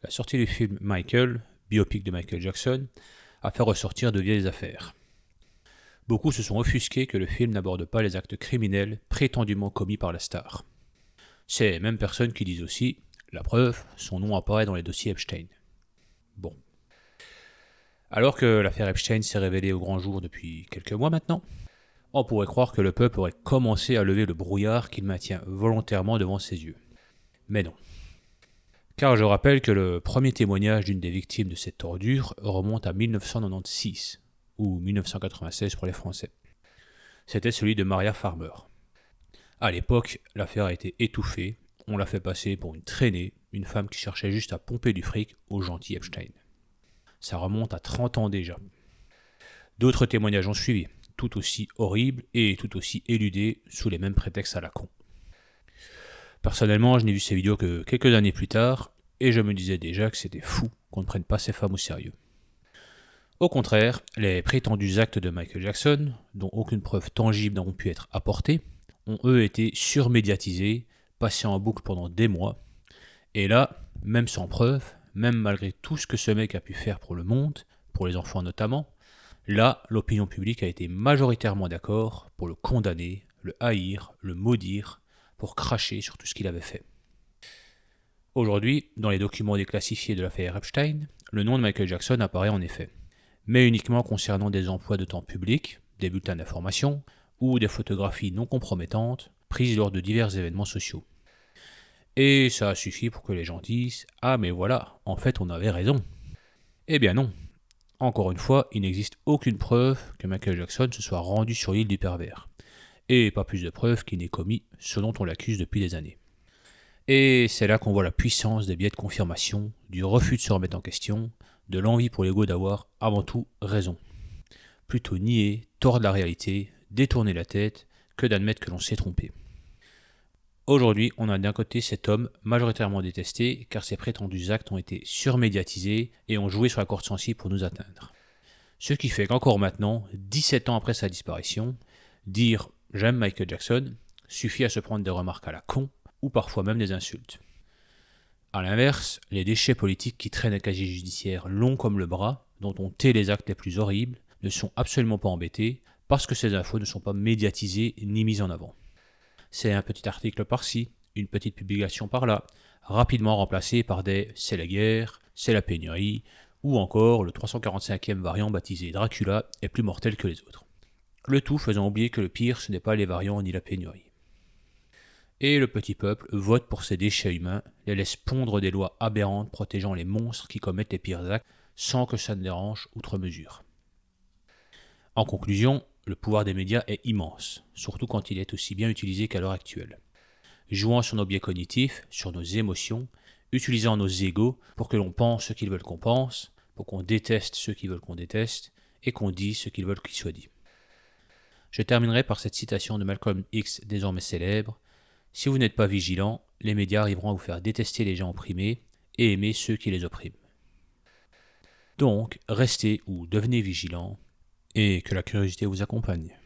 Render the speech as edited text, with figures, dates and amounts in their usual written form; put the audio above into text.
La sortie du film Michael, biopic de Michael Jackson, a fait ressortir de vieilles affaires. Beaucoup se sont offusqués que le film n'aborde pas les actes criminels prétendument commis par la star. Ces mêmes personnes qui disent aussi, la preuve, son nom apparaît dans les dossiers Epstein. Bon. Alors que l'affaire Epstein s'est révélée au grand jour depuis quelques mois maintenant, on pourrait croire que le peuple aurait commencé à lever le brouillard qu'il maintient volontairement devant ses yeux. Mais non. Car je rappelle que le premier témoignage d'une des victimes de cette ordure remonte à 1996, ou 1996 pour les Français. C'était celui de Maria Farmer. À l'époque, l'affaire a été étouffée, on l'a fait passer pour une traînée, une femme qui cherchait juste à pomper du fric au gentil Epstein. Ça remonte à 30 ans déjà. D'autres témoignages ont suivi, tout aussi horribles et tout aussi éludés sous les mêmes prétextes à la con. Personnellement, je n'ai vu ces vidéos que quelques années plus tard, et je me disais déjà que c'était fou qu'on ne prenne pas ces femmes au sérieux. Au contraire, les prétendus actes de Michael Jackson, dont aucune preuve tangible n'a pu être apportée, ont eux été surmédiatisés, passés en boucle pendant des mois, et là, même sans preuve, même malgré tout ce que ce mec a pu faire pour le monde, pour les enfants notamment, là, l'opinion publique a été majoritairement d'accord pour le condamner, le haïr, le maudire, pour cracher sur tout ce qu'il avait fait. Aujourd'hui, dans les documents déclassifiés de l'affaire Epstein, le nom de Michael Jackson apparaît en effet, mais uniquement concernant des emplois de temps public, des bulletins d'information ou des photographies non compromettantes prises lors de divers événements sociaux. Et ça a suffi pour que les gens disent « Ah mais voilà, en fait on avait raison ». Eh bien non. Encore une fois, il n'existe aucune preuve que Michael Jackson se soit rendu sur l'île du pervers. Et pas plus de preuves qu'il n'ait commis ce dont on l'accuse depuis des années. Et c'est là qu'on voit la puissance des biais de confirmation, du refus de se remettre en question, de l'envie pour l'ego d'avoir, avant tout, raison. Plutôt nier, tordre la réalité, détourner la tête, que d'admettre que l'on s'est trompé. Aujourd'hui, on a d'un côté cet homme majoritairement détesté car ses prétendus actes ont été surmédiatisés et ont joué sur la corde sensible pour nous atteindre. Ce qui fait qu'encore maintenant, 17 ans après sa disparition, dire « j'aime Michael Jackson » suffit à se prendre des remarques à la con ou parfois même des insultes. A l'inverse, les déchets politiques qui traînent un casier judiciaire long comme le bras, dont on tait les actes les plus horribles, ne sont absolument pas embêtés parce que ces infos ne sont pas médiatisées ni mises en avant. C'est un petit article par-ci, une petite publication par-là, rapidement remplacé par des « c'est la guerre »,« c'est la pénurie » ou encore le 345e variant baptisé Dracula est plus mortel que les autres. Le tout faisant oublier que le pire ce n'est pas les variants ni la pénurie. Et le petit peuple vote pour ces déchets humains, les laisse pondre des lois aberrantes protégeant les monstres qui commettent les pires actes sans que ça ne dérange outre mesure. En conclusion, le pouvoir des médias est immense, surtout quand il est aussi bien utilisé qu'à l'heure actuelle. Jouant sur nos biais cognitifs, sur nos émotions, utilisant nos égos pour que l'on pense ce qu'ils veulent qu'on pense, pour qu'on déteste ceux qui veulent qu'on déteste, et qu'on dise ce qu'ils veulent qu'il soit dit. Je terminerai par cette citation de Malcolm X désormais célèbre. Si vous n'êtes pas vigilant, les médias arriveront à vous faire détester les gens opprimés et aimer ceux qui les oppriment. Donc, restez ou devenez vigilants et que la curiosité vous accompagne.